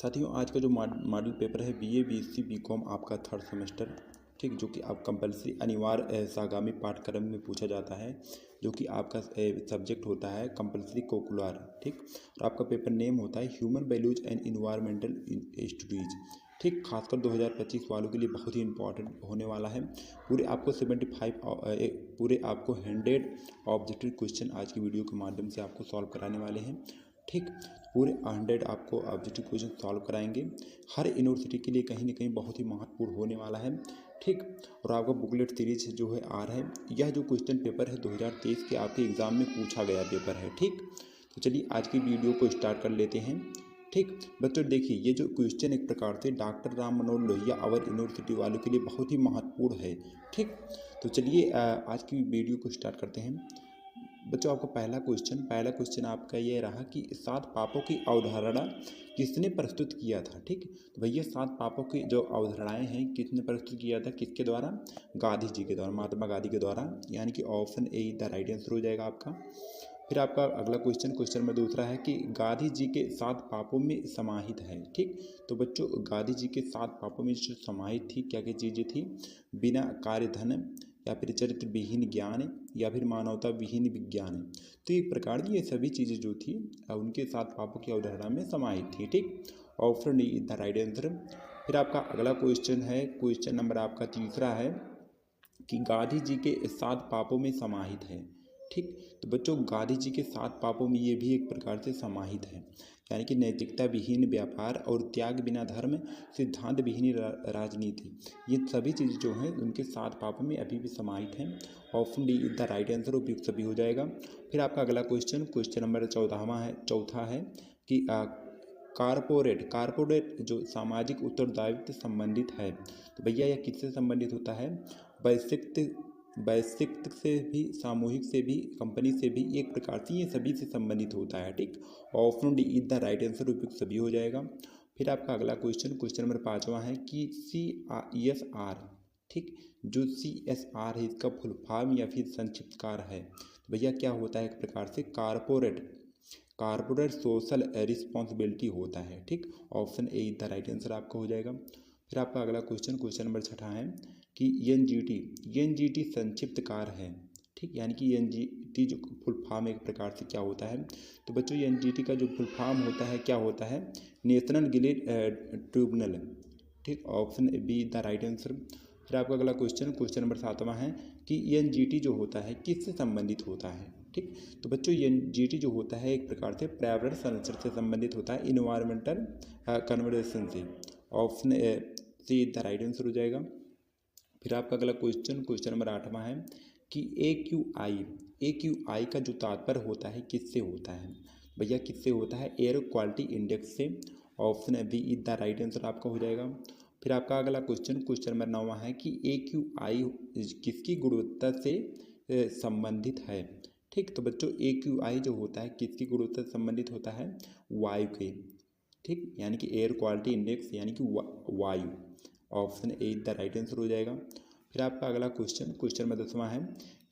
साथियों आज का जो मॉडल पेपर है बीए बीएससी बीकॉम आपका थर्ड सेमेस्टर, ठीक, जो कि आप कंपलसरी अनिवार्य सागामी पाठ्यक्रम में पूछा जाता है, जो कि आपका सब्जेक्ट होता है कंपलसरी कोकुलर, ठीक। और आपका पेपर नेम होता है human values and environmental studies, ठीक। खासकर 2025 वालों के लिए बहुत ही इंपॉर्टेंट होने वाला है। पूरे आपको 100 ऑब्जेक्टिव क्वेश्चन आज की वीडियो के माध्यम से आपको सॉल्व कराने वाले हैं, ठीक। पूरे 100 आपको ऑब्जेक्टिव क्वेश्चन सॉल्व कराएंगे। हर यूनिवर्सिटी के लिए कहीं ना कहीं बहुत ही महत्वपूर्ण होने वाला है, ठीक। और आपका बुकलेट सीरीज जो है आ रहा है। यह जो क्वेश्चन पेपर है 2023 के आपके एग्जाम में पूछा गया पेपर है, ठीक। तो चलिए आज की वीडियो को स्टार्ट कर लेते हैं, ठीक। बच्चों देखिए, ये जो क्वेश्चन एक प्रकार से डॉक्टर राम मनोहर लोहिया अवर यूनिवर्सिटी वालों के लिए बहुत ही महत्वपूर्ण है, ठीक। तो चलिए आज की वीडियो को स्टार्ट करते हैं। बच्चों आपका पहला क्वेश्चन आपका ये रहा कि 7 पापों की अवधारणा किसने प्रस्तुत किया था, ठीक। तो भैया 7 पापों की जो अवधारणाएं हैं किसने प्रस्तुत किया था, किसके द्वारा? गांधी जी के द्वारा, महात्मा गांधी के द्वारा, यानी कि option A the right answer हो जाएगा आपका। फिर आपका अगला क्वेश्चन नंबर दूसरा है कि गांधी जी के 7 पापों में समाहित है, ठीक। तो बच्चों गांधी जी के 7 पापों में जो समाहित थी क्या क्या चीज़ें थी? बिना कार्य धन, या फिर चरित्र विहीन ज्ञान, या फिर मानवता विहीन विज्ञान। तो एक प्रकार की ये सभी चीज़ें जो थी उनके 7 पापों की अवधारणा में समाहित थी, ठीक। Option D is the right answer. फिर आपका अगला क्वेश्चन है, क्वेश्चन नंबर आपका तीसरा है कि गांधी जी के 7 पापों में समाहित है, ठीक। तो बच्चों गांधी जी के 7 पापों में ये भी एक प्रकार से समाहित है, यानी कि नैतिकता विहीन व्यापार और त्याग बिना धर्म, सिद्धांत विहीन राजनीति। ये सभी चीज़ें जो हैं उनके 7 पापों में अभी भी समाहित हैं। Option D is the right answer, उपयुक्त सभी हो जाएगा। फिर आपका अगला क्वेश्चन नंबर चौथा है कि कारपोरेट जो सामाजिक उत्तरदायित्व संबंधित है, तो भैया यह किससे संबंधित होता है? वैश्विक से भी, सामूहिक से भी, कंपनी से भी, एक प्रकार से ये सभी से संबंधित होता है, ठीक। Option D is the right answer, उपयुक्त सभी हो जाएगा। फिर आपका अगला क्वेश्चन नंबर 5वां है कि CSR, ठीक, जो CSR है इसका फुल फॉर्म या फिर संक्षिप्तकार है, तो भैया क्या होता है? एक प्रकार से कारपोरेट सोशल रिस्पॉन्सिबिलिटी होता है, ठीक। Option A is the right answer आपका हो जाएगा। फिर आपका अगला क्वेश्चन नंबर 6 है कि एनजीटी संक्षिप्तकार है, ठीक, यानी कि एनजीटी जो फुल फॉर्म एक प्रकार से क्या होता है? तो बच्चों एनजीटी का जो फुल फॉर्म होता है क्या होता है? नेशनल गिलेट ट्रिब्यूनल, ठीक। Option be the right answer. फिर आपका अगला क्वेश्चन नंबर 7वां है कि एनजीटी जो होता है किससे संबंधित होता है, ठीक। तो बच्चों एनजीटी जो होता है एक प्रकार से पर्यावरण संरक्षण से संबंधित होता है, इन्वायरमेंटल कन्वर्जेशन से। Option see the right answer हो जाएगा। फिर आपका अगला क्वेश्चन नंबर 8वां है कि AQI का जो तात्पर्य होता है किससे होता है? भैया किससे होता है? एयर क्वालिटी इंडेक्स से। Option B is the right answer आपका हो जाएगा। फिर आपका अगला क्वेश्चन नंबर 9वां है कि AQI किसकी गुणवत्ता से संबंधित है, ठीक। तो बच्चों AQI जो होता है किसकी गुणवत्ता से संबंधित होता है? वायु के, ठीक, यानी कि एयर क्वालिटी इंडेक्स यानी कि वायु। Option A the right answer हो जाएगा। फिर आपका अगला क्वेश्चन नंबर 10वां है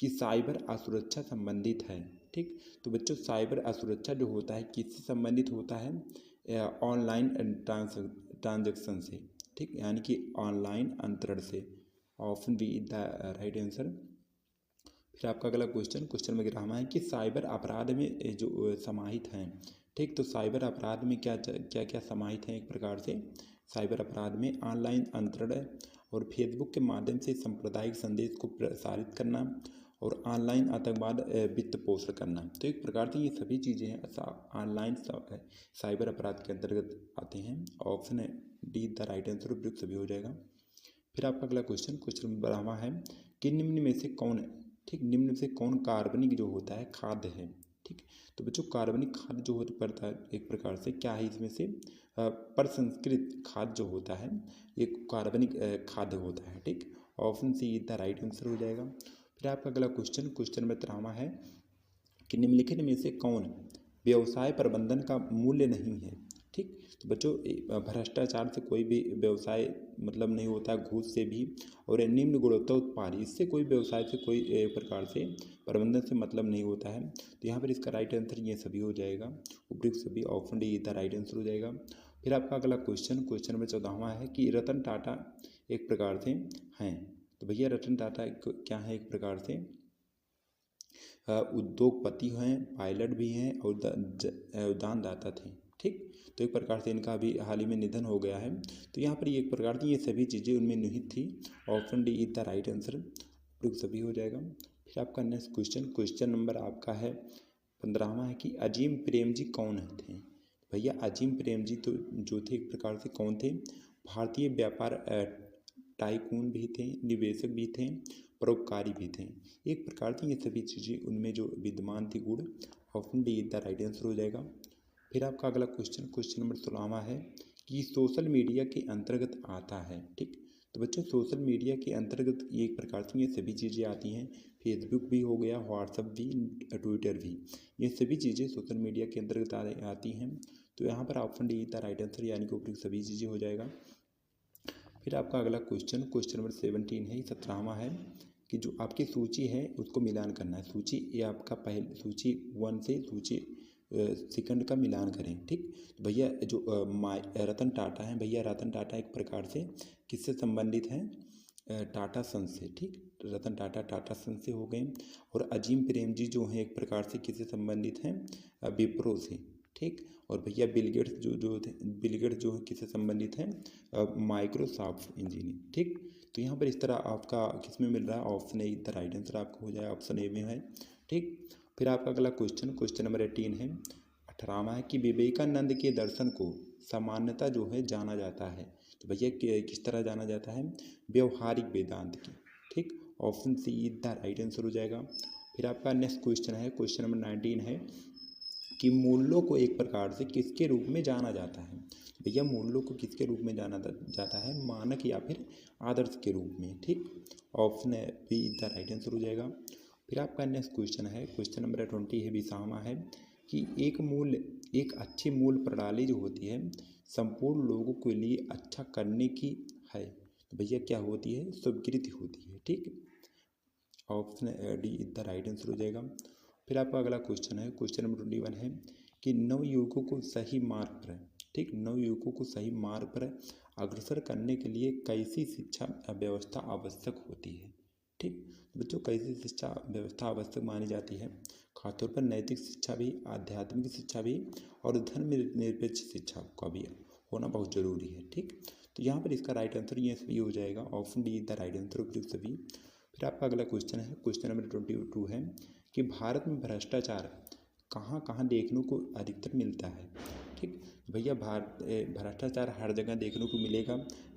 कि साइबर असुरक्षा संबंधित है, ठीक। तो बच्चों साइबर असुरक्षा जो होता है किससे संबंधित होता है? ऑनलाइन ट्रांजैक्शन से, ठीक, यानी कि ऑनलाइन अंतरण से। Option B is the right answer. फिर आपका अगला क्वेश्चन नंबर 11वां है कि साइबर अपराध में जो समाहित हैं, ठीक। तो साइबर अपराध में क्या क्या समाहित है? एक प्रकार से साइबर अपराध में ऑनलाइन अंतरण और फेसबुक के माध्यम से सांप्रदायिक संदेश को प्रसारित करना और ऑनलाइन आतंकवाद वित्त पोषण करना। तो एक प्रकार से ये सभी चीज़ें हैं ऑनलाइन साइबर अपराध के अंतर्गत आते हैं। Option D the right answer, उपयुक्त सभी हो जाएगा। फिर आपका अगला क्वेश्चन नंबर 12वां है कि निम्न में से कौन, ठीक, निम्न से कौन कार्बनिक जो होता है खाद्य है, ठीक। तो बच्चों कार्बनिक खाद्य जो पड़ता है एक प्रकार से क्या है? इसमें से प्रसंस्कृत खाद्य जो होता है एक कार्बनिक खाद्य होता है, ठीक। Option C is the right answer हो जाएगा। फिर आपका अगला क्वेश्चन नंबर 13वां है कि निम्नलिखित में से कौन व्यवसाय प्रबंधन का मूल्य नहीं है, ठीक। तो बच्चों भ्रष्टाचार से कोई भी व्यवसाय मतलब नहीं होता है, घूस से भी, और निम्न गुणवत्ता उत्पाद इससे कोई व्यवसाय से कोई प्रकार से प्रबंधन से मतलब नहीं होता है। तो यहाँ पर इसका राइट आंसर ये सभी हो जाएगा, उपयुक्त सभी। Option D the right answer हो जाएगा। फिर आपका अगला क्वेश्चन नंबर 14वां है कि रतन टाटा एक प्रकार से हैं। तो भैया रतन टाटा क्या है, एक प्रकार से उद्योगपति हैं, पायलट भी हैं और दानदाता थे। ठीक, तो एक प्रकार से इनका अभी हाल ही में निधन हो गया है। तो यहाँ पर एक प्रकार की ये सभी चीज़ें उनमें निहित थी। Option D is the right answer, सभी हो जाएगा। फिर आपका नेक्स्ट क्वेश्चन नंबर आपका है 15वां है कि अजीम प्रेम जी कौन थे। भैया अजीम प्रेम जी तो जो थे एक प्रकार से कौन थे, भारतीय व्यापार टाइकून भी थे, निवेशक भी थे, परोपकारी भी थे। एक प्रकार से ये सभी चीज़ें उनमें जो विद्यमान थी गुण। Option D is the right answer हो जाएगा। फिर आपका अगला क्वेश्चन नंबर 16वां है कि सोशल मीडिया के अंतर्गत आता है। ठीक, तो बच्चों सोशल मीडिया के अंतर्गत ये एक प्रकार से ये सभी चीज़ें आती हैं। फेसबुक भी हो गया, व्हाट्सअप भी, ट्विटर भी, ये सभी चीज़ें सोशल मीडिया के अंतर्गत आती हैं। तो यहाँ पर option D is the right answer, यानी कि उपयुक्त सभी चीज़ें हो जाएगा। फिर आपका अगला क्वेश्चन नंबर 17 है, 17वां है कि जो आपकी सूची है उसको मिलान करना है। सूची ये आपका पहले सूची 1 से सूची सेकंड का मिलान करें। ठीक, तो भैया जो रतन टाटा हैं, भैया रतन टाटा एक प्रकार से किससे संबंधित हैं, टाटा सन्स से। ठीक, रतन टाटा टाटा सन्स से हो गए। और अजीम प्रेम जी जो हैं एक प्रकार से किससे संबंधित हैं, विप्रो से। ठीक, और भैया बिल गेट्स जो किससे संबंधित हैं, माइक्रोसॉफ्ट इंजीनियर। ठीक, तो यहाँ पर इस तरह आपका किस में मिल रहा है, option A the right answer आपको हो जाए, ऑप्शन ए में है। ठीक, फिर आपका अगला क्वेश्चन नंबर 18 है, 18वां है कि विवेकानंद के दर्शन को सामान्यतः जो है जाना जाता है। तो भैया किस तरह जाना जाता है, व्यवहारिक वेदांत की। ठीक, option C is the right answer हो जाएगा। फिर आपका नेक्स्ट क्वेश्चन है, क्वेश्चन नंबर 19 है कि मूल्यों को एक प्रकार से किसके रूप में जाना जाता है। भैया मूल्यों को किसके रूप में जाना जाता है, मानक या फिर आदर्श के रूप में। ठीक, option B is the right answer हो जाएगा। फिर आपका नेक्स्ट क्वेश्चन है, क्वेश्चन नंबर 20 है, 20वां है कि एक अच्छी मूल प्रणाली जो होती है संपूर्ण लोगों के लिए अच्छा करने की है। तो भैया क्या होती है, स्वीकृति होती है। ठीक, option D is the right answer हो जाएगा। फिर आपका अगला क्वेश्चन है, क्वेश्चन नंबर 21 है कि नवयुवकों को सही मार्ग पर, ठीक, नवयुवकों को सही मार्ग पर अग्रसर करने के लिए कैसी शिक्षा व्यवस्था आवश्यक होती है। ठीक, बच्चों कैसी शिक्षा व्यवस्था आवश्यक मानी जाती है, खासतौर पर नैतिक शिक्षा भी, आध्यात्मिक शिक्षा भी और धर्मनिरपेक्ष शिक्षा का भी होना बहुत जरूरी है। ठीक, तो यहाँ पर इसका राइट आंसर ये सभी हो जाएगा, option D is the right answer उपयुक्त सभी। फिर आपका अगला क्वेश्चन है, क्वेश्चन नंबर 22 है कि भारत में भ्रष्टाचार कहाँ कहाँ देखने को अधिकतर मिलता है। ठीक, भैया भ्रष्टाचार हर जगह देखने को मिलेगा,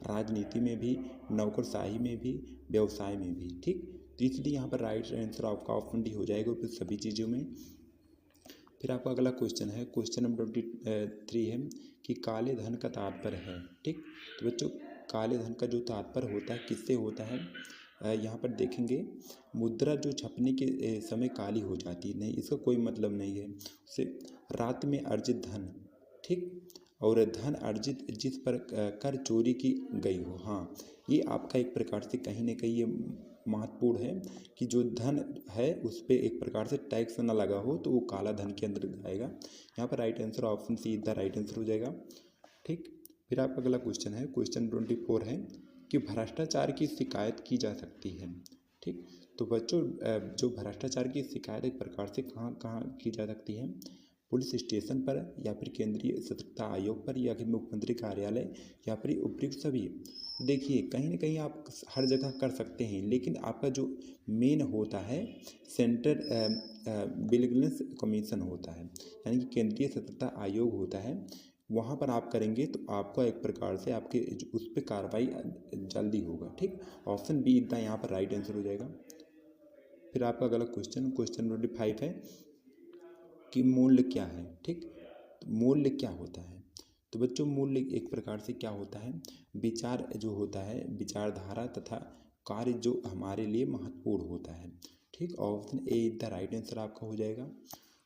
राजनीति में भी, नौकरशाही में भी, व्यवसाय में भी। ठीक, तो इसलिए यहाँ पर राइट आंसर आपका ऑप्शन डी हो जाएगा फिर सभी चीज़ों में। फिर आपका अगला क्वेश्चन है, क्वेश्चन नंबर 23 है कि काले धन का तात्पर्य है। ठीक, तो बच्चों काले धन का जो तात्पर्य होता है किससे होता है, यहाँ पर देखेंगे मुद्रा जो छपने के समय काली हो जाती है, नहीं इसका कोई मतलब नहीं है, उसे रात में अर्जित धन। ठीक, और धन अर्जित जिस पर कर चोरी की गई हो। हाँ, ये आपका एक प्रकार से कहीं ना कहीं ये महत्वपूर्ण है कि जो धन है उस पर एक प्रकार से टैक्स ना लगा हो तो वो काला धन के अंदर आएगा। यहाँ पर right answer option see the right answer हो जाएगा। ठीक, फिर आपका अगला क्वेश्चन है, क्वेश्चन 24 है कि भ्रष्टाचार की शिकायत की जा सकती है। ठीक, तो बच्चों जो भ्रष्टाचार की शिकायत एक प्रकार से कहाँ कहाँ की जा सकती है, पुलिस स्टेशन पर या फिर केंद्रीय सतर्कता आयोग पर या फिर मुख्यमंत्री कार्यालय या फिर उपयुक्त सभी। देखिए कहीं ना कहीं आप हर जगह कर सकते हैं, लेकिन आपका जो मेन होता है सेंट्रल विजिलेंस कमीशन होता है, यानी कि केंद्रीय सतर्कता आयोग होता है, वहाँ पर आप करेंगे तो आपका एक प्रकार से आपके उस पर कार्रवाई जल्दी होगा। ठीक, ऑप्शन बी इतना यहाँ पर राइट आंसर हो जाएगा। फिर आपका अगला क्वेश्चन 25 है कि मूल्य क्या है। ठीक, तो मूल्य क्या होता है, तो बच्चों मूल्य एक प्रकार से क्या होता है, विचार जो होता है, विचारधारा तथा कार्य जो हमारे लिए महत्वपूर्ण होता है। ठीक, option A the right answer आपका हो जाएगा।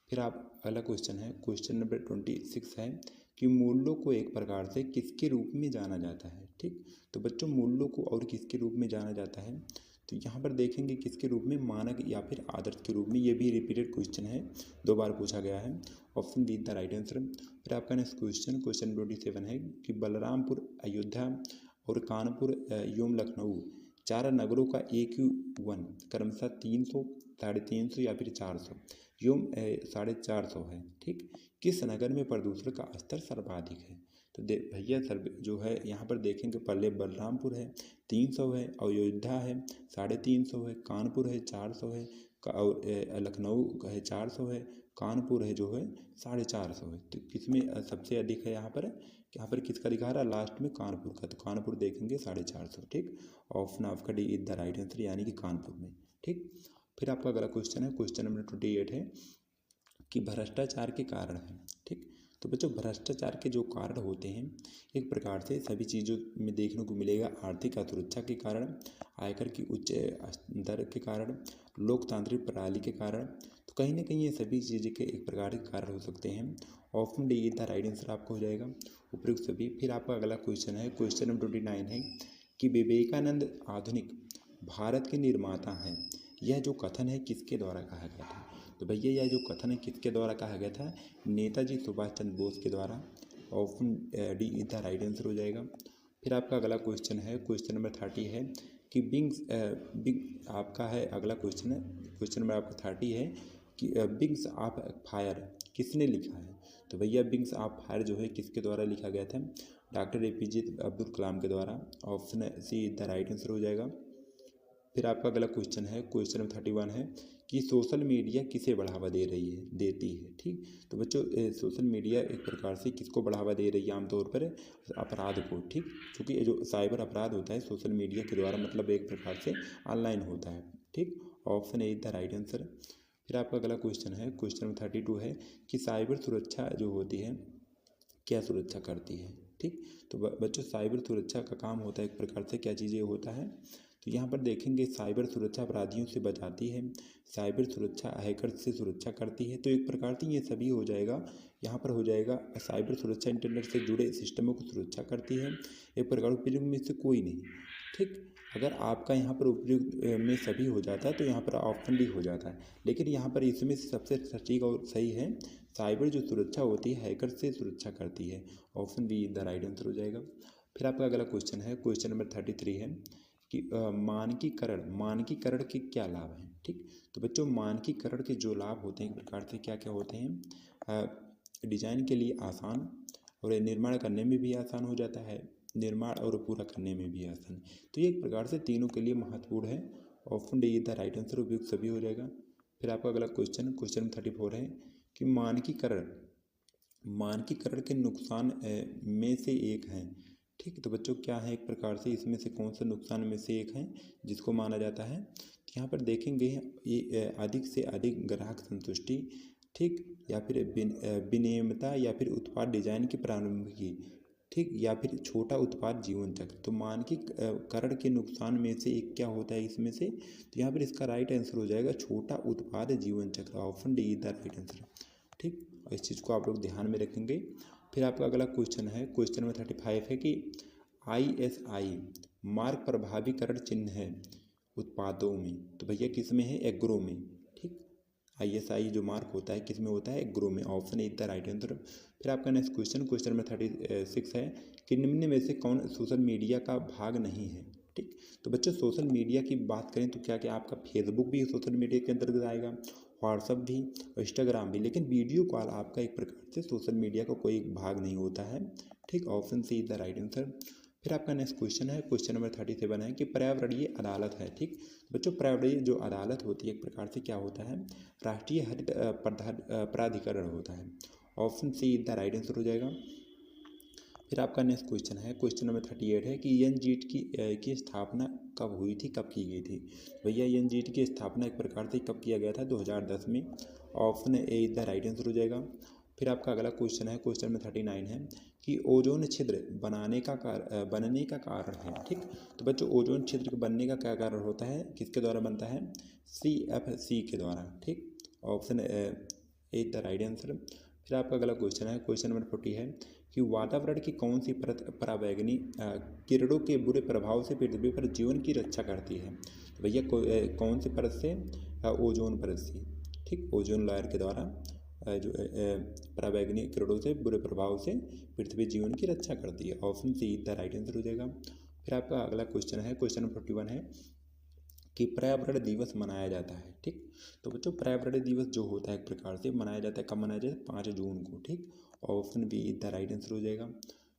फिर आप अगला क्वेश्चन है, क्वेश्चन नंबर 26 है कि मूल्यों को एक प्रकार से किसके रूप में जाना जाता है। ठीक, तो बच्चों मूल्यों को और किसके रूप में जाना जाता है, तो यहाँ पर देखेंगे किसके रूप में, मानक या फिर आदर्श के रूप में। ये भी रिपीटेड क्वेश्चन है, 2 बार पूछा गया है। Option be the right answer. फिर आपका नेक्स्ट क्वेश्चन 27 है कि बलरामपुर, अयोध्या और कानपुर एवं लखनऊ 4 नगरों का AQI क्रमशः 300, 350 या फिर 400 एवं 450 है। ठीक, किस नगर में प्रदूषण का स्तर सर्वाधिक है? तो भैया सर जो है यहाँ पर देखेंगे, पहले बलरामपुर है 300 है, अयोध्या है 350 है, कानपुर है 400 है, और लखनऊ है 400 है, कानपुर है जो है 450 है। तो किसमें सबसे अधिक है? यहाँ पर किसका दिखा रहा है लास्ट में? कानपुर का। तो कानपुर देखेंगे 450। ठीक, ऑप्शन आपका D is the right answer, यानी कि कानपुर में। ठीक, फिर आपका अगला क्वेश्चन है, क्वेश्चन नंबर 28 है कि भ्रष्टाचार के कारण है। ठीक, तो बच्चों भ्रष्टाचार के जो कारण होते हैं, एक प्रकार से सभी चीज़ों में देखने को मिलेगा। आर्थिक असुरक्षा के कारण, आयकर की उच्च दर के कारण, लोकतांत्रिक प्रणाली के कारण, तो कहीं ना कहीं ये सभी चीज़ें के एक प्रकार के कारण हो सकते हैं। Option D the right answer आपका हो जाएगा, उपयुक्त सभी। फिर आपका अगला क्वेश्चन है, क्वेश्चन नंबर 29 है कि विवेकानंद आधुनिक भारत के निर्माता हैं। यह जो कथन है किसके द्वारा कहा गया था? तो भैया यह जो कथन है किसके द्वारा कहा गया था? नेताजी सुभाष चंद्र बोस के द्वारा। Option D is the right answer हो जाएगा। फिर आपका अगला क्वेश्चन है, क्वेश्चन नंबर 30 है कि बिग आपका है अगला क्वेश्चन है, क्वेश्चन नंबर आपका 30 है कि विंग्स ऑफ फायर किसने लिखा है? तो भैया विंग्स ऑफ फायर जो है किसके द्वारा लिखा गया था? डॉक्टर APJ अब्दुल कलाम के द्वारा। Option C is the right answer हो जाएगा। फिर आपका अगला क्वेश्चन है, क्वेश्चन नंबर 31 है कि सोशल मीडिया किसे बढ़ावा देती है। ठीक, तो बच्चों सोशल मीडिया एक प्रकार से किसको बढ़ावा दे रही है? आमतौर पर अपराध को। ठीक, क्योंकि जो साइबर अपराध होता है सोशल मीडिया के द्वारा, मतलब एक प्रकार से ऑनलाइन होता है। ठीक, option A is the right answer. फिर आपका अगला क्वेश्चन है, क्वेश्चन नंबर 32 है कि साइबर सुरक्षा जो होती है क्या सुरक्षा करती है? ठीक, तो बच्चों साइबर सुरक्षा का काम होता है एक प्रकार से क्या चीज़ें होता है? तो यहाँ पर देखेंगे साइबर सुरक्षा अपराधियों से बचाती है, साइबर सुरक्षा हैकर से सुरक्षा करती है। तो एक प्रकार से ये सभी हो जाएगा, यहाँ पर हो जाएगा साइबर सुरक्षा इंटरनेट से जुड़े सिस्टमों की सुरक्षा करती है। एक प्रकार उपयुक्त में से कोई नहीं। ठीक, अगर आपका यहाँ पर उपयुक्त में सभी हो जाता है तो यहाँ पर ऑप्शन डी हो जाता है, लेकिन यहाँ पर इसमें सबसे सटीक और सही है साइबर जो सुरक्षा होती है हैकर से सुरक्षा करती है। Option be the right answer हो जाएगा। फिर आपका अगला क्वेश्चन है, क्वेश्चन नंबर 33 है कि मानकीकरण के क्या लाभ हैं? ठीक, तो बच्चों मानकीकरण के जो लाभ होते हैं एक प्रकार से क्या क्या होते हैं? डिजाइन के लिए आसान, और निर्माण करने में भी आसान हो जाता है, निर्माण और पूरा करने में भी आसान। तो ये एक प्रकार से तीनों के लिए महत्वपूर्ण है। Option D the right answer, उपयुक्त सभी हो जाएगा। फिर आपका अगला क्वेश्चन 34 है कि मानकीकरण के नुकसान में से एक है। ठीक, तो बच्चों क्या है एक प्रकार से इसमें से कौन सा नुकसान में से एक है जिसको माना जाता है? तो यहाँ पर देखेंगे ये अधिक से अधिक ग्राहक संतुष्टि, ठीक, या फिर विनियमितता, या फिर उत्पाद डिजाइन की प्रारंभिकी, ठीक, या फिर छोटा उत्पाद जीवन चक्र। तो मानकीकरण के नुकसान में से एक क्या होता है इसमें से? तो यहाँ पर इसका राइट आंसर हो जाएगा छोटा उत्पाद जीवन चक्र। Option D is the right answer. ठीक, इस चीज़ को आप लोग ध्यान में रखेंगे। फिर आपका अगला क्वेश्चन है, क्वेश्चन नंबर 35 है कि ISI मार्क प्रभावीकरण चिन्ह है उत्पादों में। तो भैया किस में है? एग्रो में। ठीक, ISI जो मार्क होता है किस में होता है? एग्रो में। Option is the right answer. फिर आपका नेक्स्ट क्वेश्चन, क्वेश्चन नंबर 36 है कि निम्न में से कौन सोशल मीडिया का भाग नहीं है? ठीक, तो बच्चों सोशल मीडिया की बात करें तो क्या क्या आपका फेसबुक भी सोशल मीडिया के अंतर्गत आएगा, व्हाट्सअप भी, इंस्टाग्राम भी, लेकिन वीडियो कॉल आपका एक प्रकार से सोशल मीडिया का कोई भाग नहीं होता है। ठीक, option C is the right answer. फिर आपका नेक्स्ट क्वेश्चन है, क्वेश्चन नंबर 37 है कि पर्यावरणीय अदालत है। ठीक, बच्चों पर्यावरणीय जो अदालत होती है एक प्रकार से क्या होता है? राष्ट्रीय हरित प्राधिकरण होता है। Option C is the right answer हो जाएगा। फिर आपका नेक्स्ट क्वेश्चन है, क्वेश्चन नंबर 38 है कि NGT की स्थापना कब हुई थी, कब की गई थी? भैया NGT की स्थापना एक प्रकार से कब किया गया था? 2010 में। Option A is the right answer हो जाएगा। फिर आपका अगला क्वेश्चन है, क्वेश्चन नंबर 39 है कि ओजोन छिद्र बनने का कारण है। ठीक, तो बच्चों ओजोन छिद्र के बनने का क्या कारण होता है, किसके द्वारा बनता है? CFC के द्वारा। ठीक, option A is the right answer. फिर आपका अगला क्वेश्चन है, क्वेश्चन नंबर 40 है कि वातावरण की कौन सी परत पराबैंगनी किरणों के बुरे प्रभाव से पृथ्वी पर जीवन की रक्षा करती है? तो भैया कौन से परत से? ओजोन परत से। ठीक, ओजोन लेयर के द्वारा जो पराबैंगनी किरणों से बुरे प्रभाव से पृथ्वी जीवन की रक्षा करती है। Option see the right answer हो जाएगा। फिर आपका अगला क्वेश्चन है, क्वेश्चन नंबर 41 है कि पर्यावरण दिवस मनाया जाता है। ठीक, तो बच्चों पर्यावरण दिवस जो होता है एक प्रकार से मनाया जाता है, कब मनाया जाता है? 5 जून को। ठीक, option be the right answer हो जाएगा।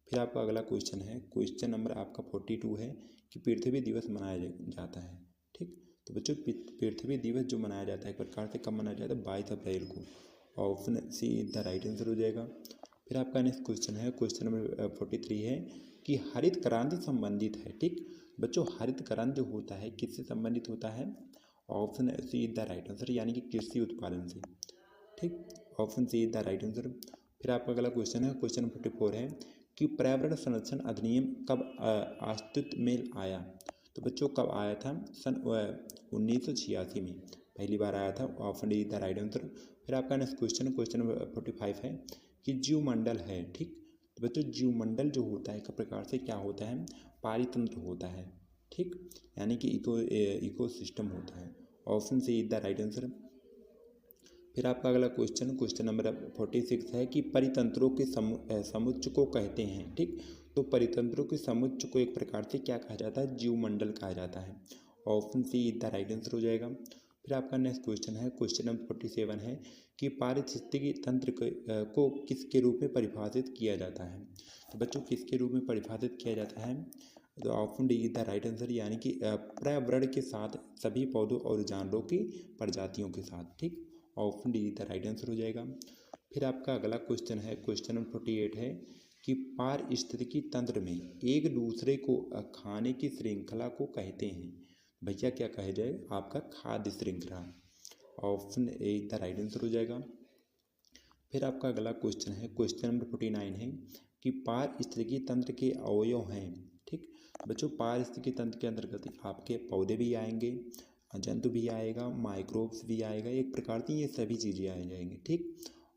फिर आपका अगला क्वेश्चन है, क्वेश्चन नंबर आपका 42 है कि पृथ्वी दिवस मनाया जाता है। ठीक, तो बच्चों पृथ्वी दिवस जो मनाया जाता है एक प्रकार से कब मनाया जाता है? 22 अप्रैल को। Option see the right answer हो जाएगा। फिर आपका नेक्स्ट क्वेश्चन है, क्वेश्चन नंबर 43 है कि हरित क्रांति संबंधित है। ठीक, बच्चों हरित क्रांति जो होता है किससे संबंधित होता है? Option see the right answer, यानी कि कृषि उत्पादन से। ठीक, option see the right answer. फिर आपका अगला क्वेश्चन है, क्वेश्चन नंबर 44 है कि पर्यावरण संरक्षण अधिनियम कब अस्तित्व में आया? तो बच्चों कब आया था? सन 1986 में पहली बार आया था। Option D the right answer. फिर आपका नेक्स्ट क्वेश्चन, क्वेश्चन नंबर 45 है कि जीवमंडल है। ठीक, तो बच्चों जीवमंडल जो होता है एक प्रकार से क्या होता है? पारितंत्र होता है। ठीक, यानी कि इकोसिस्टम होता है। Option see the right answer. फिर आपका अगला क्वेश्चन, क्वेश्चन नंबर 46 है कि परितंत्रों के समुच्चय को कहते हैं। ठीक, तो परितंत्रों के समुच्चय को एक प्रकार से क्या कहा जाता है? जीवमंडल कहा जाता है। Option see the right answer हो जाएगा। फिर आपका नेक्स्ट क्वेश्चन है, क्वेश्चन नंबर 47 है कि पारिस्थितिकी तंत्र को किसके रूप में परिभाषित किया जाता है? तो बच्चों किसके रूप में परिभाषित किया जाता है? तो option D the right answer, यानी कि पर्यावरण के साथ सभी पौधों और जानवरों की प्रजातियों के साथ। ठीक, option D the right answer हो जाएगा। फिर आपका अगला क्वेश्चन है, क्वेश्चन नंबर 48 है कि पारिस्थितिकी तंत्र में एक दूसरे को खाने की श्रृंखला को कहते हैं। भैया क्या कहे जाए? आपका खाद्य श्रृंखला। Option A the right answer हो जाएगा। फिर आपका अगला क्वेश्चन है, क्वेश्चन नंबर 49 है कि पारिस्थितिकी तंत्र के अवयव हैं। ठीक, बच्चों पारिस्थितिकी तंत्र के अंतर्गत आपके पौधे भी आएंगे, जंतु भी आएगा, माइक्रोब्स भी आएगा, एक प्रकार की ये सभी चीज़ें आ जाएंगी। ठीक,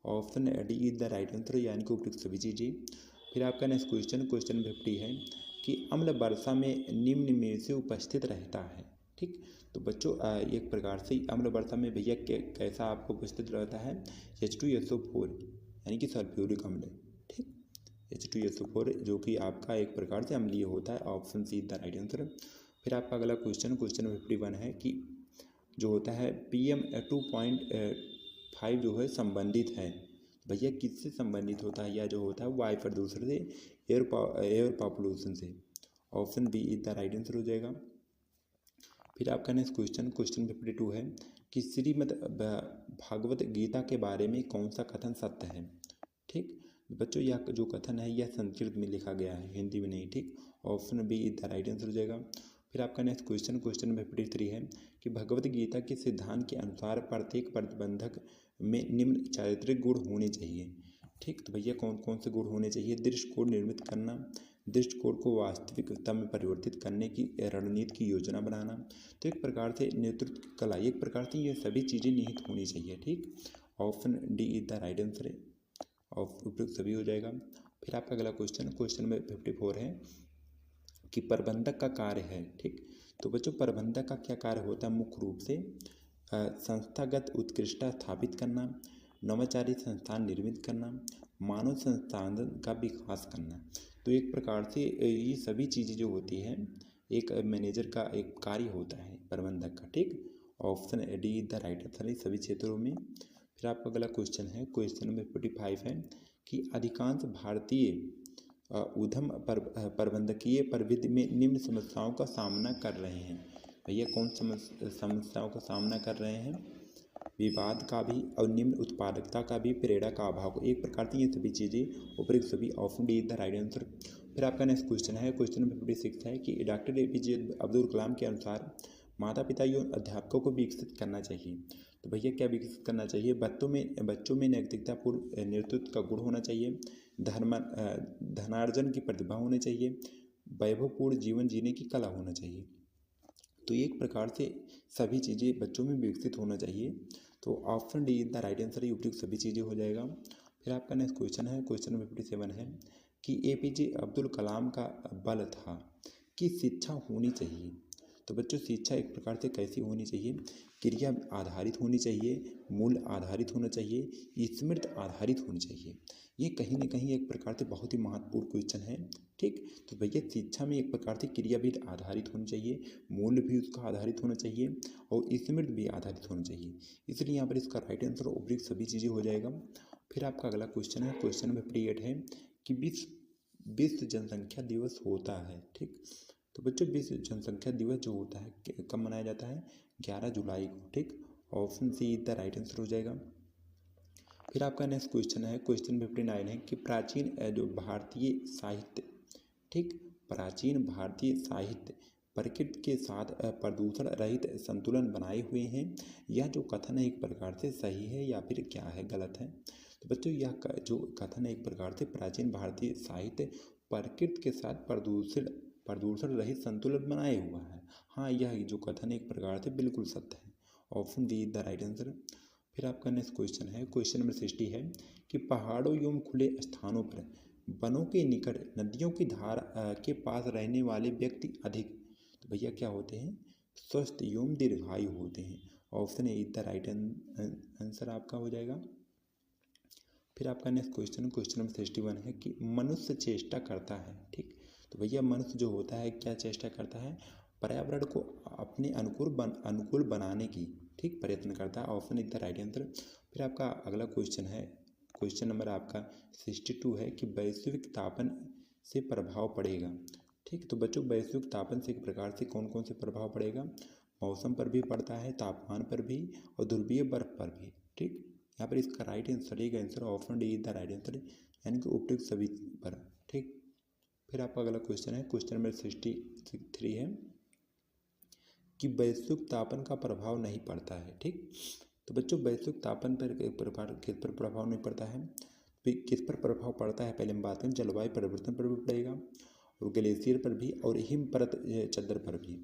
option D is the right answer, यानी कि उपयुक्त सभी चीज़ें। फिर आपका नेक्स्ट क्वेश्चन, क्वेश्चन नंबर 50 है कि अम्ल वर्षा में निम्न में से उपस्थित रहता है। ठीक, तो बच्चों एक प्रकार से अम्ल वर्षा में भैया कैसा आपको उपस्थित रहता है? H2SO4, यानी कि सल्फ्यूरिक अम्ल। ठीक, H2SO4 जो कि आपका एक प्रकार से अम्लीय होता है। Option see the right answer. फिर आपका अगला क्वेश्चन, क्वेश्चन 51 है कि जो होता है PM 2.5 जो है संबंधित है। भैया किससे संबंधित होता है? या जो होता है वायु प्रदूषण से, एयर पॉपुलेशन से। Option B is the right answer हो जाएगा। फिर आपका नेक्स्ट क्वेश्चन, क्वेश्चन 52 है कि श्रीमद् भागवत गीता के बारे में कौन सा कथन सत्य है? ठीक, बच्चों यह जो कथन है यह संस्कृत में लिखा गया है, हिंदी में नहीं। ठीक, option B is the right answer हो जाएगा। फिर आपका नेक्स्ट क्वेश्चन, क्वेश्चन नंबर 53 है कि भगवत गीता के सिद्धांत के अनुसार प्रत्येक प्रतिबंधक में निम्न चारित्रिक गुण होने चाहिए। ठीक, तो भैया कौन कौन से गुण होने चाहिए? दृष्टिकोण निर्मित करना, दृष्टिकोण को वास्तविकता में परिवर्तित करने की रणनीति की योजना बनाना, तो एक प्रकार से नेतृत्व कला, एक प्रकार से ये सभी चीज़ें निहित होनी चाहिए। ठीक, option D is the right answer, उपयुक्त सभी हो जाएगा। फिर आपका अगला क्वेश्चन, क्वेश्चन नंबर 54 है कि प्रबंधक का कार्य है। ठीक, तो बच्चों प्रबंधक का क्या कार्य होता है? मुख्य रूप से संस्थागत उत्कृष्टता स्थापित करना, नवाचारी संस्थान निर्मित करना, मानव संसाधन का विकास करना। तो एक प्रकार से ये सभी चीज़ें जो होती हैं एक मैनेजर का एक कार्य होता है प्रबंधक का। ठीक, option D the right answer सभी क्षेत्रों में। फिर आपका अगला क्वेश्चन है, क्वेश्चन नंबर 45 है कि अधिकांश भारतीय उद्यम प्रबंधकीय प्रविधि में निम्न समस्याओं का सामना कर रहे हैं। भैया कौन समस्याओं का सामना कर रहे हैं? विवाद का भी और निम्न उत्पादकता का भी, प्रेरणा का अभाव। एक प्रकार से ये सभी चीज़ें उपयुक्त सभी। Option D the right answer. फिर आपका नेक्स्ट क्वेश्चन है, क्वेश्चन नंबर 56 है कि डॉक्टर APJ अब्दुल कलाम के अनुसार माता पिता एवं अध्यापकों को विकसित करना चाहिए। तो भैया क्या विकसित करना चाहिए? बच्चों में नैतिकतापूर्ण नेतृत्व का गुण होना चाहिए, धनार्जन की प्रतिभा होनी चाहिए, वैभवपूर्ण जीवन जीने की कला होना चाहिए। तो एक प्रकार से सभी चीज़ें बच्चों में विकसित होना चाहिए। तो option D the right answer, उपयुक्त सभी चीज़ें हो जाएगा। फिर आपका नेक्स्ट क्वेश्चन है, क्वेश्चन नंबर 57 है कि APJ अब्दुल कलाम का बल था कि शिक्षा होनी चाहिए। तो बच्चों शिक्षा एक प्रकार से कैसी होनी चाहिए, क्रिया आधारित होनी चाहिए, मूल आधारित होना चाहिए, स्मृति आधारित होनी चाहिए। ये कहीं ना कहीं एक प्रकार से बहुत ही महत्वपूर्ण क्वेश्चन है। ठीक, तो भैया शिक्षा में एक प्रकार से क्रिया भी आधारित होनी चाहिए, मूल्य भी उसका आधारित होना चाहिए और स्मृति भी आधारित होना चाहिए। इसलिए यहाँ पर इसका राइट आंसर उपयुक्त सभी चीज़ें हो जाएगा। फिर आपका अगला क्वेश्चन है, क्वेश्चन नंबर 58 है कि विश्व जनसंख्या दिवस होता है। ठीक, तो बच्चों विश्व जनसंख्या दिवस जो होता है कब मनाया जाता है, 11 जुलाई को। ठीक, option see the right answer हो जाएगा। फिर आपका नेक्स्ट क्वेश्चन है, क्वेश्चन 59 है कि प्राचीन जो भारतीय साहित्य, ठीक, प्राचीन भारतीय साहित्य प्रकृति के साथ प्रदूषण रहित संतुलन बनाए हुए हैं। यह जो कथन है एक प्रकार से सही है या फिर क्या है, गलत है। तो बच्चों यह जो कथन है एक प्रकार से प्राचीन भारतीय साहित्य प्रकृति के साथ प्रदूषण रहित संतुलन बनाए हुआ है। हाँ, यह जो कथन है एक प्रकार से बिल्कुल सत्य है। Option D the right answer. फिर आपका नेक्स्ट क्वेश्चन है, क्वेश्चन नंबर 60 है कि पहाड़ों एवं खुले स्थानों पर वनों के निकट नदियों की धारा के पास रहने वाले व्यक्ति अधिक, तो भैया क्या होते हैं, स्वस्थ एवं दीर्घायु होते हैं। Option A the right answer आपका हो जाएगा। फिर आपका नेक्स्ट क्वेश्चन, क्वेश्चन नंबर 61 है कि मनुष्य चेष्टा करता है। ठीक, तो भैया मनुष्य जो होता है क्या चेष्टा करता है, पर्यावरण को अपने अनुकूल बनाने की, ठीक, प्रयत्न करता है। Option is the right answer. फिर आपका अगला क्वेश्चन है, क्वेश्चन नंबर आपका 62 है कि वैश्विक तापन से प्रभाव पड़ेगा। ठीक, तो बच्चों वैश्विक तापन से एक प्रकार से कौन कौन से प्रभाव पड़ेगा, मौसम पर भी पड़ता है, तापमान पर भी और ध्रुवीय बर्फ पर भी। ठीक, यहाँ पर इसका राइट आंसर, एक answer option D is the right answer, यानी कि उपयुक्त सभी पर। ठीक, फिर आपका अगला क्वेश्चन है, क्वेश्चन नंबर 63 है कि वैश्विक तापन का प्रभाव नहीं पड़ता है। ठीक, तो बच्चों वैश्विक तापन पर किस पर प्रभाव नहीं पड़ता है, किस पर प्रभाव पड़ता है पहले हम बात करें, जलवायु परिवर्तन पर भी पड़ेगा और ग्लेशियर पर भी और हिम परत चद्दर पर भी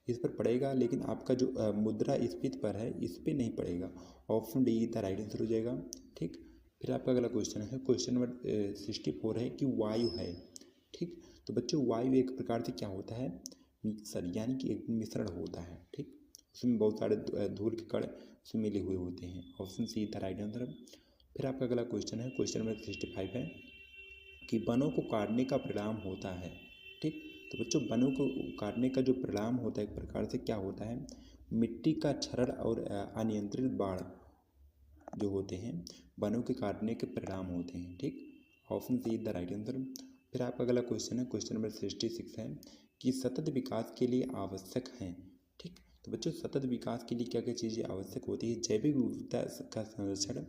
इस पर पड़ेगा, लेकिन आपका जो मुद्रा स्फीति पर है इस पर नहीं पड़ेगा। Option D the right answer हो जाएगा। ठीक, फिर आपका अगला क्वेश्चन है, क्वेश्चन नंबर 64 है कि वायु है। ठीक, तो बच्चों वायु एक प्रकार से क्या होता है, मिक्सर, यानी कि एक मिश्रण होता है। ठीक, उसमें बहुत सारे धूल के कण उसमें मिले हुए होते हैं। Option see the right answer. फिर आपका अगला क्वेश्चन है, क्वेश्चन नंबर 65 है कि वनों को काटने का परिणाम होता है। ठीक, तो बच्चों वनों को काटने का जो परिणाम होता है एक प्रकार से क्या होता है, मिट्टी का क्षरण और अनियंत्रित बाढ़ जो होते हैं वनों के काटने के परिणाम होते हैं। ठीक, option see the right answer. फिर आपका अगला क्वेश्चन है, क्वेश्चन नंबर 66 है कि सतत विकास के लिए आवश्यक हैं। ठीक, तो बच्चों सतत विकास के लिए क्या क्या चीज़ें आवश्यक होती है, जैविक विविधता का संरक्षण,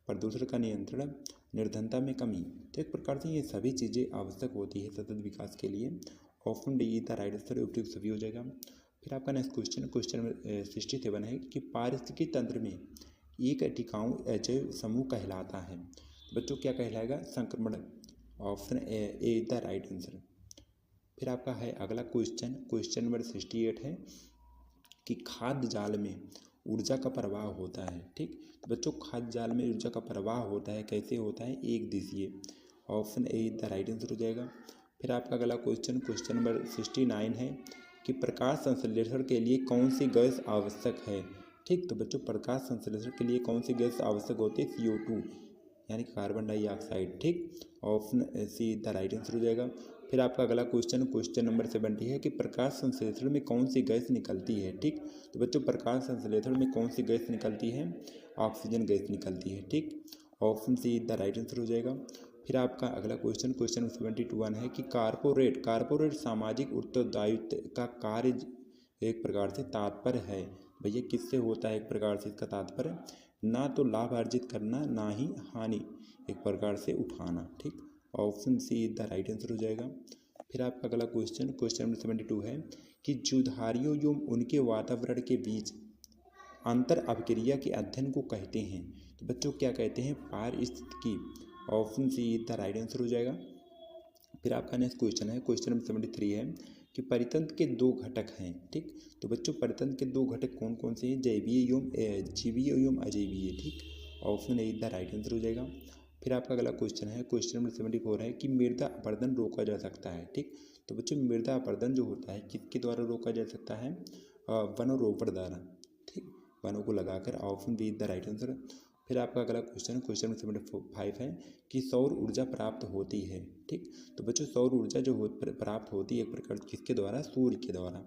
प्रदूषण का नियंत्रण, निर्धनता में कमी। तो एक प्रकार से ये सभी चीज़ें आवश्यक होती है सतत विकास के लिए। Option D the right answer उपयुक्त सभी हो जाएगा। फिर आपका नेक्स्ट क्वेश्चन, क्वेश्चन नंबर 67 है कि पारिस्थितिकी तंत्र में एक टिकाऊ जैव समूह कहलाता है। बच्चों क्या कहलाएगा, संक्रमण। Option A the right answer. फिर आपका है अगला क्वेश्चन, क्वेश्चन नंबर 68 है कि खाद्य जाल में ऊर्जा का प्रवाह होता है। ठीक, तो बच्चों खाद्य जाल में ऊर्जा का प्रवाह होता है, कैसे होता है, एक दिशीय। Option A the right answer हो जाएगा। फिर आपका अगला क्वेश्चन, क्वेश्चन नंबर 69 है कि प्रकाश संश्लेषण के लिए कौन सी गैस आवश्यक है। ठीक, तो बच्चों प्रकाश संश्लेषण के लिए कौन सी गैस आवश्यक होती है, CO2, यानी कार्बन डाइऑक्साइड। ठीक, option see the right answer हो जाएगा। फिर आपका अगला क्वेश्चन, क्वेश्चन नंबर 70 है कि प्रकाश संश्लेषण में कौन सी गैस निकलती है। ठीक, तो बच्चों प्रकाश संश्लेषण में कौन सी गैस निकलती है, ऑक्सीजन गैस निकलती है। ठीक, option see the right answer हो जाएगा। फिर आपका अगला क्वेश्चन, क्वेश्चन 71 है कि कारपोरेट सामाजिक उत्तरदायित्व का कार्य एक प्रकार से तात्पर्य है। भैया किससे होता है, एक प्रकार से इसका तात्पर्य ना तो लाभ अर्जित करना, ना ही हानि एक प्रकार से उठाना। ठीक, option see the right answer हो जाएगा। फिर आपका अगला क्वेश्चन, क्वेश्चन नंबर 72 है कि जीवधारियों एवं उनके वातावरण के बीच अंतर अभिक्रिया के अध्ययन को कहते हैं। तो बच्चों क्या कहते हैं, पारिस्थितिकी। Option see the right answer हो जाएगा। फिर आपका नेक्स्ट क्वेश्चन है, क्वेश्चन नंबर 73 है कि परितंत्र के दो घटक हैं। ठीक, तो बच्चों परितंत्र के दो घटक कौन कौन से हैं, जैवीय एवं अजैवीय। ठीक, option A the right answer हो जाएगा। फिर आपका अगला क्वेश्चन है, क्वेश्चन नंबर 74 है कि मृदा अपरदन रोका जा सकता है। ठीक, तो बच्चों मृदा अपरदन जो होता है किसके द्वारा रोका जा सकता है, वनों द्वारा, ठीक, वनों को लगाकर। Option be the right answer. फिर आपका अगला क्वेश्चन क्वेश्चन 75 है कि सौर ऊर्जा प्राप्त होती है, ठीक। तो बच्चों सौर ऊर्जा जो प्राप्त होती है एक प्रकार किसके द्वारा, सूर्य के द्वारा,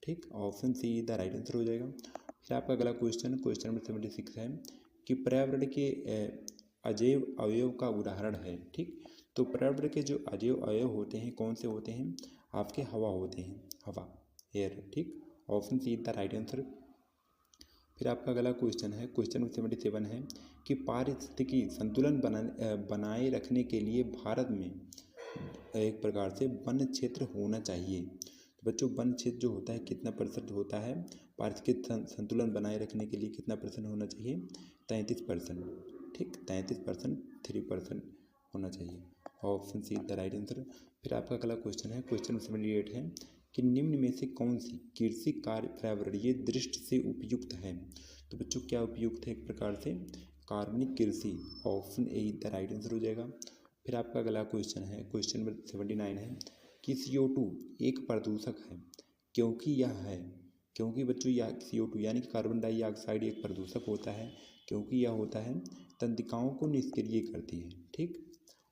ठीक। Option see the right answer हो जाएगा। फिर आपका अगला क्वेश्चन क्वेश्चन नंबर 76 है कि पर्यावरण के अजैव अवयव का उदाहरण है, ठीक। तो पर्यावरण के जो अजैव अवयव होते हैं कौन से होते हैं, आपके हवा होते हैं, हवा, एयर, ठीक। Option see the right answer. फिर आपका अगला क्वेश्चन है क्वेश्चन नंबर 77 है कि पारिस्थितिकी संतुलन बनाए रखने के लिए भारत में एक प्रकार से वन क्षेत्र होना चाहिए। तो बच्चों वन क्षेत्र जो होता है कितना % होता है, पारिस्थितिक संतुलन बनाए रखने के लिए कितना % होना चाहिए, 33%, ठीक, 33%, 3% होना चाहिए। Option see the right answer. फिर आपका अगला क्वेश्चन है क्वेश्चन 78 है कि निम्न में से कौन सी कृषि कार्य पर्यावरणीय दृष्टि से उपयुक्त है। तो बच्चों क्या उपयुक्त है, एक प्रकार से कार्बनिक कृषि। Option A the right answer हो जाएगा। फिर आपका अगला क्वेश्चन है क्वेश्चन नंबर 79 है कि CO2 एक प्रदूषक है क्योंकि बच्चों यह CO2 यानी कि कार्बन डाइऑक्साइड एक प्रदूषक होता है क्योंकि यह होता है तंत्रिकाओं को निष्क्रिय करती है, ठीक।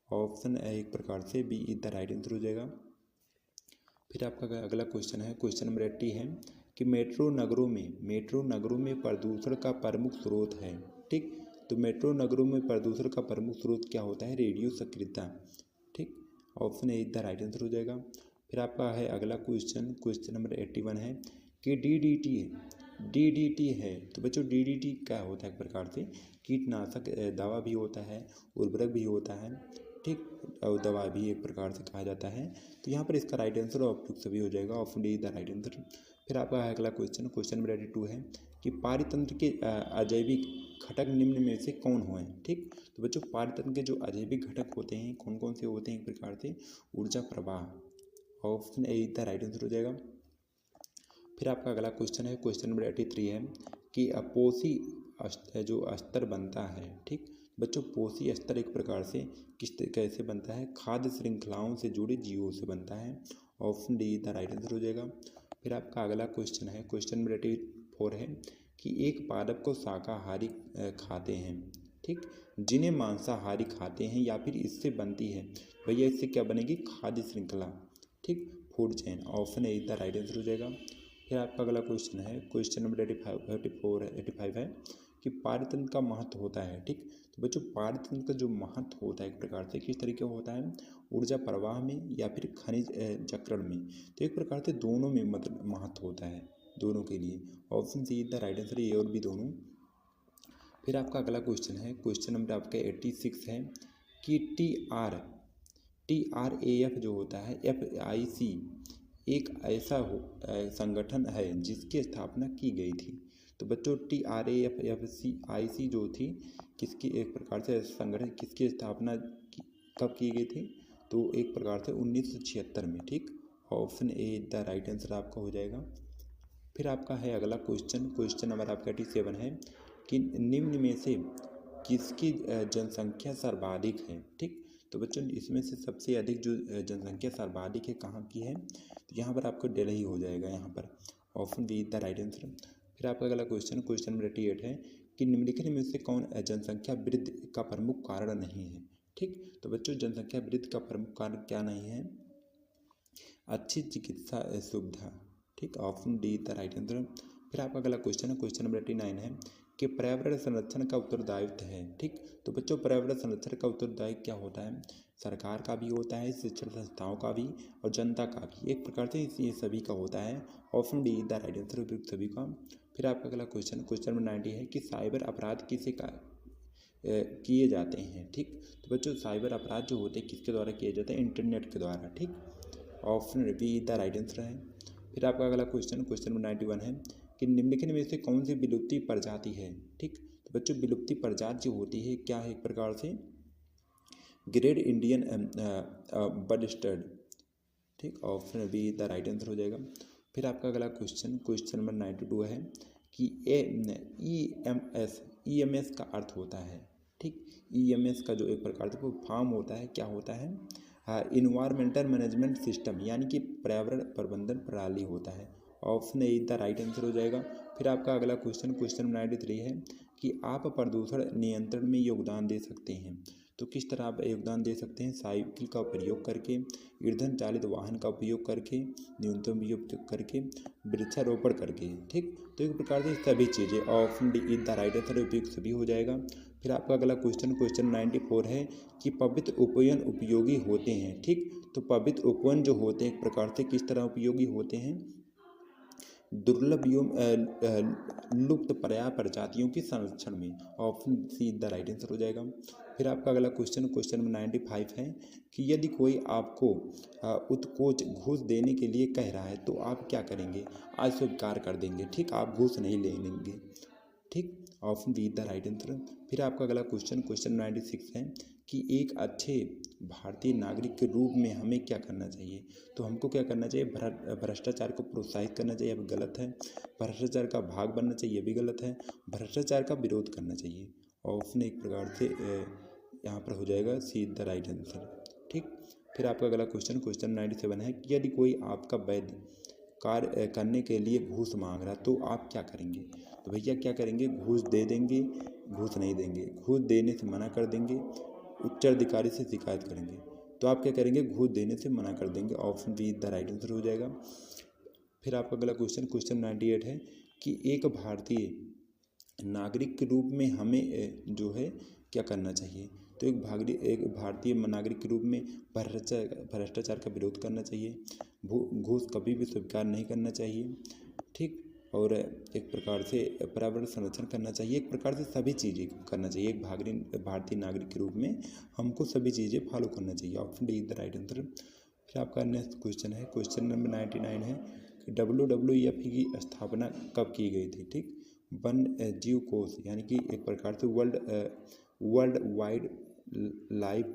ऑप्शन ए एक प्रकार से बी द राइट आंसर हो जाएगा। फिर आपका अगला क्वेश्चन है क्वेश्चन नंबर 80 है कि मेट्रो नगरों में प्रदूषण का प्रमुख स्रोत है, ठीक। तो मेट्रो नगरों में प्रदूषण का प्रमुख स्रोत क्या होता है, रेडियो सक्रियता, ठीक। Option A the right answer हो जाएगा। फिर आपका है अगला क्वेश्चन क्वेश्चन नंबर 81 है कि DDT है। तो बच्चों DDT क्या होता है, एक प्रकार से कीटनाशक दवा भी होता है, उर्वरक भी होता है, ठीक, और दवा भी एक प्रकार से कहा जाता है। तो यहाँ पर इसका राइट आंसर ऑप्शन सभी हो जाएगा, option D the right answer. फिर आपका अगला क्वेश्चन क्वेश्चन नंबर 82 है कि पारितंत्र के अजैविक घटक निम्न में से कौन हुए हैं, ठीक। तो बच्चों पारितंत्र के जो अजैविक घटक होते हैं कौन कौन से होते हैं, एक प्रकार से ऊर्जा प्रवाह। Option A the right answer हो जाएगा। फिर आपका अगला क्वेश्चन है क्वेश्चन नंबर 83 है कि पोषी जो अस्तर बनता है, ठीक। बच्चों पोषी अस्तर एक प्रकार से कैसे बनता है, खाद्य श्रृंखलाओं से जुड़े जीवों से बनता है। Option D the right answer हो जाएगा। फिर आपका अगला क्वेश्चन है क्वेश्चन नंबर 84 है कि एक पादप को शाकाहारी खाते हैं, ठीक, जिन्हें मांसाहारी खाते हैं या फिर इससे बनती है, भैया इससे क्या बनेगी, खाद्य श्रृंखला, ठीक, food chain. Option A the right answer हो जाएगा। फिर आपका अगला क्वेश्चन है क्वेश्चन नंबर 85 है कि पारितंत्र का महत्व होता है, ठीक। तो बच्चों पारितंत्र का जो महत्व होता है एक प्रकार से किस तरीके का होता है, ऊर्जा प्रवाह में या फिर खनिज चक्रण में। तो एक प्रकार से दोनों में मतलब महत्व होता है, दोनों के लिए। Option see the right answer, ये और भी दोनों। फिर आपका अगला क्वेश्चन है क्वेश्चन नंबर आपका 86 है कि TRAF जो होता है FIC एक ऐसा संगठन है जिसकी स्थापना की गई थी। तो बच्चों TRAF FIC जो थी किसकी, एक प्रकार से संगठन किसकी स्थापना कब की गई थी, तो एक प्रकार से 1976 में, ठीक। Option A the right answer आपका हो जाएगा। फिर आपका है अगला क्वेश्चन नंबर आपका 87 है कि निम्न में से किसकी जनसंख्या सर्वाधिक है, ठीक। तो बच्चों इसमें से सबसे अधिक जो जनसंख्या सर्वाधिक है कहाँ की है, तो यहाँ पर आपको दिल्ली हो जाएगा यहाँ पर। Option be the right answer. फिर आपका अगला क्वेश्चन नंबर 88 है कि निम्नलिखित में से कौन जनसंख्या वृद्धि का प्रमुख कारण नहीं है, ठीक। तो बच्चों जनसंख्या वृद्धि का प्रमुख कारण क्या नहीं है, अच्छी चिकित्सा सुविधा, ठीक। Option D the right answer. फिर आपका अगला क्वेश्चन नंबर 89 है कि पर्यावरण संरक्षण का उत्तरदायित्व है, ठीक। तो बच्चों पर्यावरण संरक्षण का उत्तरदायित्व क्या होता है, सरकार का भी होता है, शिक्षण संस्थाओं का भी और जनता का भी, एक प्रकार से ये सभी का होता है। Option D the right answer उपयुक्त सभी का। फिर आपका अगला क्वेश्चन नंबर 90 है कि साइबर अपराध किए जाते हैं, ठीक। तो बच्चों साइबर अपराध जो होते हैं किसके द्वारा किए जाते हैं, इंटरनेट के द्वारा, ठीक। Option be the right answer है। फिर आपका अगला क्वेश्चन नंबर 91 है कि निम्नलिखित में से कौन सी विलुप्ति प्रजाति है, ठीक। तो बच्चों विलुप्ति प्रजाति जो होती है क्या है, एक प्रकार से ग्रेट इंडियन बर्ड, ठीक। Option be the right answer हो जाएगा। फिर आपका अगला क्वेश्चन नंबर 92 है कि EMS का अर्थ होता है, ठीक। EMS का जो एक प्रकार से वो फॉर्म होता है क्या होता है, इन्वायरमेंटल मैनेजमेंट सिस्टम यानी कि पर्यावरण प्रबंधन प्रणाली होता है। Option A the right answer हो जाएगा। फिर आपका अगला क्वेश्चन 93 है कि आप प्रदूषण नियंत्रण में योगदान दे सकते हैं। तो किस तरह आप योगदान दे सकते हैं? साइकिल का प्रयोग करके, ईंधन चालित वाहन का उपयोग करके, न्यूनतम उपयोग करके, वृक्षारोपण करके। ठीक, तो एक प्रकार से सभी चीज़ें, option D is the right answer, उपयोग सभी हो जाएगा। फिर आपका अगला क्वेश्चन 94 है कि पवित्र उपवन उपयोगी होते हैं। ठीक, तो पवित्र उपवन जो होते हैं एक प्रकार से किस तरह उपयोगी होते हैं? दुर्लभ एवं लुप्त प्राय प्रजातियों के संरक्षण में। Option see the right answer हो जाएगा। फिर आपका अगला क्वेश्चन 95 है कि यदि कोई आपको उत्कोच घूस देने के लिए कह रहा है तो आप क्या करेंगे? आज स्वीकार कर देंगे। ठीक, आप घूस नहीं ले लेंगे। ठीक, option be the right answer. फिर आपका अगला क्वेश्चन 96 है कि एक अच्छे भारतीय नागरिक के रूप में हमें क्या करना चाहिए? तो हमको क्या करना चाहिए? भ्रष्टाचार को प्रोत्साहित करना चाहिए, अब गलत है। भ्रष्टाचार का भाग बनना चाहिए, ये भी गलत है। भ्रष्टाचार का विरोध करना चाहिए। ऑप्शन एक प्रकार से यहाँ पर हो जाएगा सी द राइट आंसर। ठीक, फिर आपका अगला क्वेश्चन 97 है कि यदि कोई आपका वैध कार्य करने के लिए घूस मांग रहा तो आप क्या करेंगे? तो भैया क्या करेंगे? घूस दे देंगे, घूस नहीं देंगे, घूस देने से मना कर देंगे, उत्तराधिकारी से शिकायत करेंगे। तो आप क्या करेंगे? घूस देने से मना कर देंगे। Option be the right answer हो जाएगा। फिर आपका अगला क्वेश्चन 98 है कि एक भारतीय नागरिक के रूप में हमें जो है क्या करना चाहिए? तो एक भारतीय नागरिक के रूप में भ्रष्टाचार का विरोध करना चाहिए, घूस कभी भी स्वीकार नहीं करना चाहिए। ठीक, और एक प्रकार से पर्यावरण संरक्षण करना चाहिए। एक प्रकार से सभी चीज़ें करना चाहिए। एक भारतीय नागरिक के रूप में हमको सभी चीज़ें फॉलो करना चाहिए। Option D is the right answer. फिर आपका नेक्स्ट क्वेश्चन है, क्वेश्चन नंबर 99 है कि WWF की स्थापना कब की गई थी? ठीक, वन्य जीव कोष यानी कि एक प्रकार से वर्ल्ड वाइड लाइफ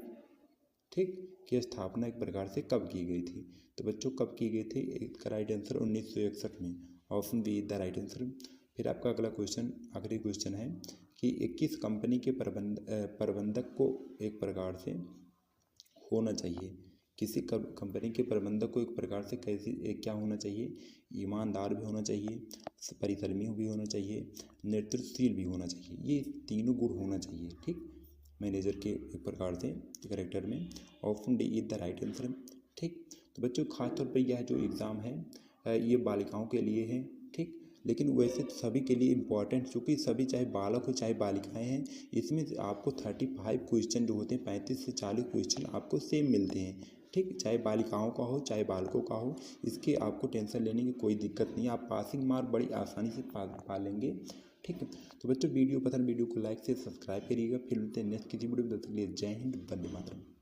ठीक की स्थापना एक प्रकार से कब की गई थी? तो बच्चों कब की गई थी? इसका राइट आंसर 1961 में। Option be the right answer. फिर आपका अगला क्वेश्चन, आखिरी क्वेश्चन है कि 21 कंपनी के प्रबंधक को एक प्रकार से होना चाहिए। किसी कंपनी के प्रबंधक को एक प्रकार से क्या होना चाहिए? ईमानदार भी होना चाहिए, परिश्रमी भी होना चाहिए, नेतृत्वशील भी होना चाहिए। ये तीनों गुण होना चाहिए। ठीक, मैनेजर के एक प्रकार से कैरेक्टर में। Option D is the right answer. ठीक, तो बच्चों खासतौर पर यह जो एग्ज़ाम है ये बालिकाओं के लिए है। ठीक, लेकिन वैसे तो सभी के लिए इम्पॉर्टेंट, चूँकि सभी चाहे बालक हो चाहे बालिकाएं हैं, इसमें आपको 35 क्वेश्चन जो होते हैं, 35 से 40 क्वेश्चन आपको सेम मिलते हैं। ठीक, चाहे बालिकाओं का हो चाहे बालकों का हो, इसके आपको टेंशन लेने की कोई दिक्कत नहीं है। आप पासिंग मार्क बड़ी आसानी से पा लेंगे। ठीक है, तो बच्चों वीडियो पसंद, वीडियो को लाइक से सब्सक्राइब करिएगा। फिर मिलते हैं नेक्स्ट किसी वीडियो में। तब तक के लिए जय हिंद, वंदे मातरम।